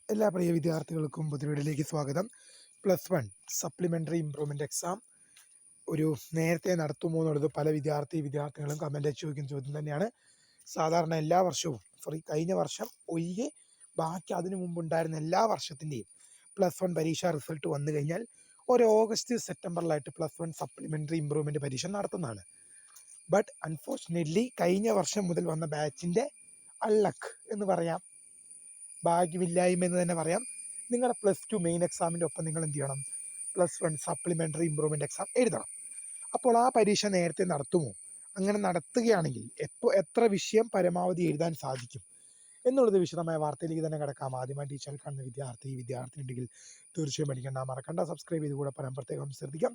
എല്ലാ പ്രിയ വിദ്യാർത്ഥികൾക്കും പുതിയവിടിലേക്ക് സ്വാഗതം. +1 സപ്ലിമെൻ്ററി ഇംപ്രൂവ്മെൻ്റ് എക്സാം ഒരു നേരത്തെ നടത്തുമോ എന്നുള്ളത് പല വിദ്യാർത്ഥികളും കമൻ്റ് ചോദിക്കുന്ന ചോദ്യം തന്നെയാണ്. സാധാരണ എല്ലാ വർഷവും കഴിഞ്ഞ വർഷം ഒഴികെ ബാക്കി അതിനു മുമ്പുണ്ടായിരുന്ന എല്ലാ വർഷത്തിൻ്റെയും +1 പരീക്ഷ റിസൾട്ട് വന്നു കഴിഞ്ഞാൽ ഒരു ഓഗസ്റ്റ് സെപ്റ്റംബറിലായിട്ട് +1 സപ്ലിമെൻ്ററി ഇംപ്രൂവ്മെൻ്റ് പരീക്ഷ നടത്തുന്നതാണ്. ബട്ട് അൺഫോർച്ചുനേറ്റ്ലി കഴിഞ്ഞ വർഷം മുതൽ വന്ന ബാച്ചിൻ്റെ അൺലക്ക് എന്ന് പറയാം, ഭാഗ്യമില്ലായ്മ എന്ന് തന്നെ പറയാം, നിങ്ങളുടെ +2 മെയിൻ എക്സാമിൻ്റെ ഒപ്പം നിങ്ങൾ എന്ത് ചെയ്യണം? +1 സപ്ലിമെൻ്ററി ഇംപ്രൂവ്മെൻ്റ് എക്സാം എഴുതണം. അപ്പോൾ ആ പരീക്ഷ നേരത്തെ നടത്തുമോ? അങ്ങനെ നടത്തുകയാണെങ്കിൽ എത്ര വിഷയം പരമാവധി എഴുതാൻ സാധിക്കും എന്നുള്ളത് വിശദമായ വാർത്തയിലേക്ക് തന്നെ കിടക്കാം. ആദ്യമായി ഈ ചാനൽ കാണുന്ന വിദ്യാർത്ഥി ഉണ്ടെങ്കിൽ തീർച്ചയായും പഠിക്കേണ്ട, മറക്കണ്ട, സബ്സ്ക്രൈബ് ചെയ്ത് കൂടെ പറയാൻ പ്രത്യേകം ശ്രദ്ധിക്കാം.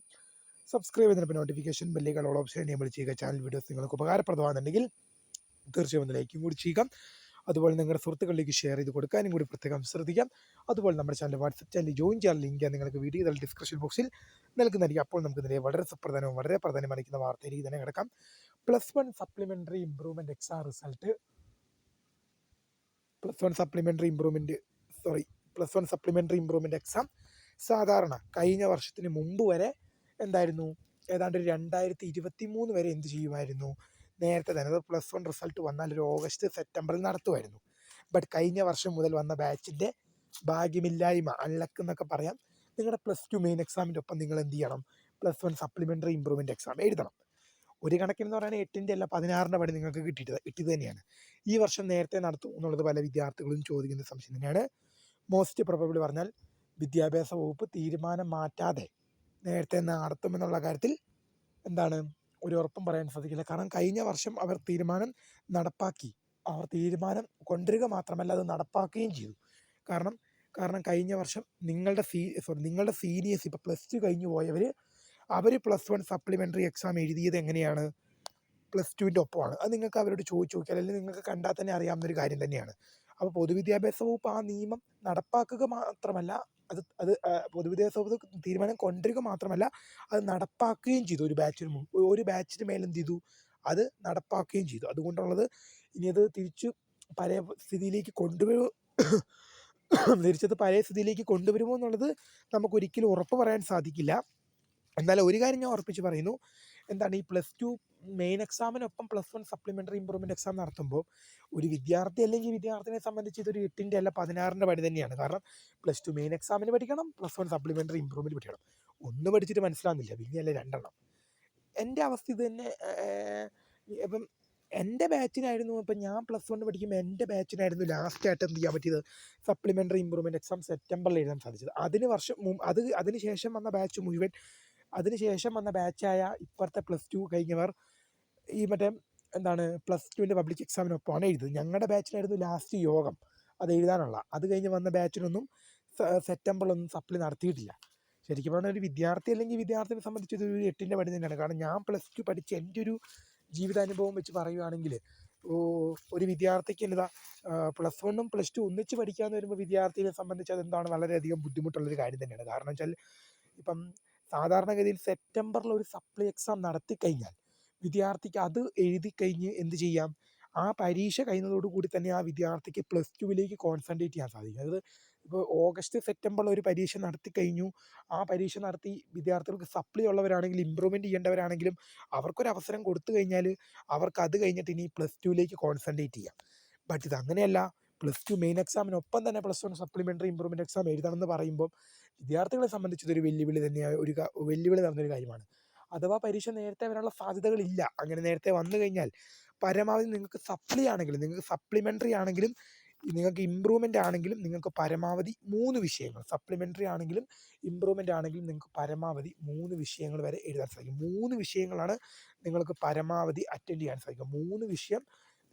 സബ്സ്ക്രൈബ് ചെയ്തതിന് നോട്ടിഫിക്കേഷൻ ബെല്ലുകൾ ഓൾ ഓപ്ഷൻ എനേബിൾ ചെയ്യുക. ചാനൽ വീഡിയോസ് നിങ്ങൾക്ക് ഉപകാരപ്രദമാകുന്നുണ്ടെങ്കിൽ തീർച്ചയായും ഒന്ന് ലൈക്കും കൂടി ചെയ്യുക. അതുപോലെ നിങ്ങളുടെ സുഹൃത്തുക്കളിലേക്ക് ഷെയർ ചെയ്ത് കൊടുക്കാനും കൂടി പ്രത്യേകം ശ്രദ്ധിക്കാം. അതുപോലെ നമ്മുടെ ചാനൽ വാട്സപ്പ് ചാനൽ ജോയിൻ ചെയ്യാൻ ലിങ്ക് നിങ്ങൾക്ക് വീഡിയോ ഡിസ്ക്രിപ്ഷൻ ബോക്സിൽ നൽകുന്നതായിരിക്കും. അപ്പോൾ നമുക്ക് ഇതിനെ വളരെ പ്രാധാന്യമറിയിക്കുന്ന വാർത്തയിലേക്ക് തന്നെ കിടക്കാം. +1 supplementary improvement exam result +1 supplementary improvement exam സാധാരണ കഴിഞ്ഞ വർഷത്തിന് മുമ്പ് വരെ എന്തായിരുന്നു, ഏതാണ്ട് 2023 വരെ എന്ത് ചെയ്യുമായിരുന്നു, നേരത്തെ തന്നെ അത് +1 റിസൾട്ട് വന്നാൽ ഒരു ഓഗസ്റ്റ് സെപ്റ്റംബറിൽ നടത്തുമായിരുന്നു. ബട്ട് കഴിഞ്ഞ വർഷം മുതൽ വന്ന ബാച്ചിൻ്റെ ഭാഗ്യമില്ലായ്മ, അൺലക്ക് എന്നൊക്കെ പറയാം, നിങ്ങളുടെ +2 മെയിൻ എക്സാമിൻ്റെ ഒപ്പം നിങ്ങൾ എന്ത് ചെയ്യണം? +1 സപ്ലിമെൻ്ററി ഇംപ്രൂവ്മെൻ്റ് എക്സാം എഴുതണം. ഒരു കണക്കിന് എന്ന് പറയുന്നത് 8ൻ്റെ അല്ല 16ൻ്റെ പണി നിങ്ങൾക്ക് കിട്ടിയത് തന്നെയാണ്. ഈ വർഷം നേരത്തെ നടത്തും എന്നുള്ളത് പല വിദ്യാർത്ഥികളും ചോദിക്കുന്ന സംശയം തന്നെയാണ്. മോസ്റ്റ് പ്രോബബിളി പറഞ്ഞാൽ വിദ്യാഭ്യാസ വകുപ്പ് തീരുമാനം മാറ്റാതെ നേരത്തെ നടത്തുമെന്നുള്ള കാര്യത്തിൽ എന്താണ് ഒരു ഉറപ്പും പറയാൻ സാധിക്കില്ല. കാരണം കഴിഞ്ഞ വർഷം അവർ തീരുമാനം കൊണ്ടുവരിക മാത്രമല്ല, അത് നടപ്പാക്കുകയും ചെയ്തു. കാരണം കഴിഞ്ഞ വർഷം നിങ്ങളുടെ സീനിയേഴ്സ് ഇപ്പോൾ +2 കഴിഞ്ഞു പോയവർ +1 സപ്ലിമെൻ്ററി എക്സാം എഴുതിയത് എങ്ങനെയാണ്? +2ൻ്റെ ഒപ്പമാണ്. അത് നിങ്ങൾക്ക് അവരോട് ചോദിച്ചു നോക്കിയാൽ, അല്ലെങ്കിൽ നിങ്ങൾക്ക് കണ്ടാൽ തന്നെ അറിയാവുന്നൊരു കാര്യം തന്നെയാണ്. അപ്പോൾ പൊതുവിദ്യാഭ്യാസ വകുപ്പ് ആ നിയമം നടപ്പാക്കുക മാത്രമല്ല, പൊതുവിദ്യാഭ്യാസ വകുപ്പ് തീരുമാനം കൊണ്ടുവരിക മാത്രമല്ല, അത് നടപ്പാക്കുകയും ചെയ്തു. ഒരു ബാച്ചിന് മേൽ എന്ത് ചെയ്തു? അത് നടപ്പാക്കുകയും ചെയ്തു. അതുകൊണ്ടുള്ളത് ഇനി അത് പഴയ സ്ഥിതിയിലേക്ക് കൊണ്ടുവരുമോ എന്നുള്ളത് നമുക്കൊരിക്കലും ഉറപ്പ് പറയാൻ സാധിക്കില്ല. എന്നാൽ ഒരു കാര്യം ഞാൻ ഉറപ്പിച്ച് പറയുന്നു, എന്താണ്, ഈ +2 മെയിൻ എക്സാമിനൊപ്പം +1 സപ്ലിമെൻ്ററി ഇംപ്രൂവ്മെൻ്റ് എക്സാം നടത്തുമ്പോൾ ഒരു വിദ്യാർത്ഥിനെ സംബന്ധിച്ച് ഇതൊരു 8ൻ്റെ അല്ല 16ൻ്റെ പണി തന്നെയാണ്. കാരണം +2 മെയിൻ എക്സാമിന് പഠിക്കണം, +1 സപ്ലിമെൻ്ററി ഇംപ്രൂവ്മെൻറ്റ് പഠിക്കണം. ഒന്ന് പഠിച്ചിട്ട് മനസ്സിലാകുന്നില്ല, പിന്നെയല്ലേ 2 എൻ്റെ അവസ്ഥ ഇത് തന്നെ. ഇപ്പം എൻ്റെ ബാച്ചിനായിരുന്നു, ഇപ്പം ഞാൻ +1 പഠിക്കുമ്പോൾ എൻ്റെ ബാച്ചിനായിരുന്നു ലാസ്റ്റായിട്ട് എന്ത് ചെയ്യാൻ പറ്റിയത്? സപ്ലിമെൻ്ററി ഇംപ്രൂവ്മെൻ്റ് എക്സാം സെപ്റ്റംബറിൽ എഴുതാൻ സാധിച്ചത്. അതിനുശേഷം വന്ന ബാച്ചായ ഇപ്പോഴത്തെ +2 കഴിഞ്ഞവർ ഈ +2ൻ്റെ പബ്ലിക് എക്സാമിനൊപ്പമാണ് എഴുതുന്നത്. ഞങ്ങളുടെ ബാച്ചിനായിരുന്നു ലാസ്റ്റ് യോഗം അത് എഴുതാനുള്ള. അത് കഴിഞ്ഞ് വന്ന ബാച്ചിനൊന്നും സെപ്റ്റംബറിലൊന്നും സപ്ലി നടത്തിയിട്ടില്ല. ശരിക്കും പറഞ്ഞാൽ ഒരു വിദ്യാർത്ഥിനെ സംബന്ധിച്ച് ഇതൊരു 8ൻ്റെ പണി തന്നെയാണ്. കാരണം ഞാൻ +2 പഠിച്ച എൻ്റെ ഒരു ജീവിതാനുഭവം വെച്ച് പറയുകയാണെങ്കിൽ, ഒരു വിദ്യാർത്ഥിക്ക് +1ഉം +2 ഒന്നിച്ച് പഠിക്കാമെന്ന് വരുമ്പോൾ വിദ്യാർത്ഥിയെ സംബന്ധിച്ച് അതെന്താണ് വളരെയധികം ബുദ്ധിമുട്ടുള്ളൊരു കാര്യം തന്നെയാണ്. കാരണം വെച്ചാൽ ഇപ്പം സാധാരണഗതിയിൽ സെപ്റ്റംബറിൽ ഒരു സപ്ലി എക്സാം നടത്തിക്കഴിഞ്ഞാൽ വിദ്യാർത്ഥിക്ക് അത് എഴുതി കഴിഞ്ഞ് എന്ത് ചെയ്യാം? ആ പരീക്ഷ കഴിയുന്നതോടുകൂടി തന്നെ ആ വിദ്യാർത്ഥിക്ക് +2ലേക്ക് കോൺസെൻട്രേറ്റ് ചെയ്യാൻ സാധിക്കും. അതായത് ഇപ്പോൾ ഓഗസ്റ്റ് സെപ്റ്റംബറിൽ ഒരു പരീക്ഷ നടത്തി കഴിഞ്ഞു, ആ പരീക്ഷ നടത്തി വിദ്യാർത്ഥികൾക്ക് സപ്ലി ഉള്ളവരാണെങ്കിലും ഇമ്പ്രൂവ്മെൻറ്റ് ചെയ്യേണ്ടവരാണെങ്കിലും അവർക്കൊരവസരം കൊടുത്തു കഴിഞ്ഞാൽ അവർക്ക് അത് കഴിഞ്ഞിട്ട് ഇനി +2ലേക്ക് കോൺസെൻട്രേറ്റ് ചെയ്യാം. ബട്ട് ഇതങ്ങനെയല്ല. +2 മെയിൻ എക്സാമിനൊപ്പം തന്നെ +1 സപ്ലിമെൻ്ററി ഇംപ്രൂവ്മെൻ്റ് എക്സാം എഴുതണമെന്ന് പറയുമ്പോൾ വിദ്യാർത്ഥികളെ സംബന്ധിച്ച് ഇതൊരു വെല്ലുവിളി നിറഞ്ഞൊരു കാര്യമാണ്. അഥവാ പരീക്ഷ നേരത്തെ വരാനുള്ള സാധ്യതകളില്ല. അങ്ങനെ നേരത്തെ വന്നു കഴിഞ്ഞാൽ പരമാവധി നിങ്ങൾക്ക് സപ്ലിമെൻ്ററി ആണെങ്കിലും നിങ്ങൾക്ക് ഇമ്പ്രൂവ്മെൻ്റ് ആണെങ്കിലും നിങ്ങൾക്ക് പരമാവധി 3 വിഷയങ്ങൾ, സപ്ലിമെൻ്ററി ആണെങ്കിലും ഇമ്പ്രൂവ്മെൻ്റ് ആണെങ്കിലും നിങ്ങൾക്ക് പരമാവധി 3 വിഷയങ്ങൾ വരെ എഴുതാൻ സാധിക്കും. 3 വിഷയങ്ങളാണ് നിങ്ങൾക്ക് പരമാവധി അറ്റൻഡ് ചെയ്യാൻ സാധിക്കും. 3 വിഷയം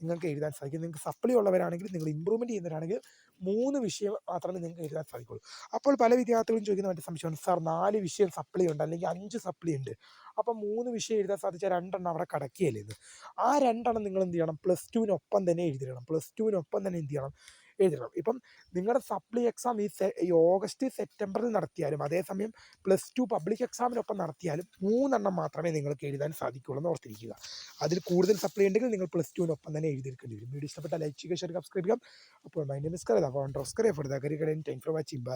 നിങ്ങൾക്ക് എഴുതാൻ സാധിക്കും. നിങ്ങൾക്ക് സപ്ലി ഉള്ളവരാണെങ്കിൽ, നിങ്ങൾ ഇമ്പ്രൂവ്മെൻറ്റ് ചെയ്യുന്നവരാണെങ്കിൽ 3 വിഷയം മാത്രമേ നിങ്ങൾക്ക് എഴുതാൻ സാധിക്കുള്ളൂ. അപ്പോൾ പല വിദ്യാർത്ഥികളും ചോദിക്കുന്ന മറ്റു സംശയമാണ്, സാർ 4 വിഷയം സപ്ലി ഉണ്ട്, അല്ലെങ്കിൽ 5 സപ്ലി ഉണ്ട്, അപ്പം 3 വിഷയം എഴുതാൻ സാധിച്ചാൽ 2 അവിടെ കിടക്കുകയല്ലേ എന്ന്. ആ 2 നിങ്ങൾ എന്ത് ചെയ്യണം? +2വിനൊപ്പം തന്നെ എഴുതിയിടണം. +2വിനൊപ്പം തന്നെ എന്ത് ചെയ്യണം? എഴുതണം. ഇപ്പം നിങ്ങളുടെ സപ്ലി എക്സാം ഈ ഓഗസ്റ്റ് സെപ്റ്റംബറിൽ നടത്തിയാലും അതേസമയം +2 പബ്ലിക് എക്സാമിനൊപ്പം നടത്തിയാലും 3 എണ്ണം മാത്രമേ നിങ്ങൾക്ക് എഴുതാൻ സാധിക്കുകയുള്ളൂ എന്ന് ഓർത്തിരിക്കുക. അതിൽ കൂടുതൽ സപ്ലി ഉണ്ടെങ്കിൽ നിങ്ങൾ +2വിനൊപ്പം തന്നെ എഴുതിയെടുക്കേണ്ടി വരും. വീഡിയോ ഇഷ്ടപ്പെട്ടാൽ ലൈക്ക് ചെയ്യുക, ഷെയർ, സബ്സ്ക്രൈബ് ചെയ്യുക. അപ്പോൾ my name is Kariya, founder of Kariya for the career guidance. Thanks for watching. By.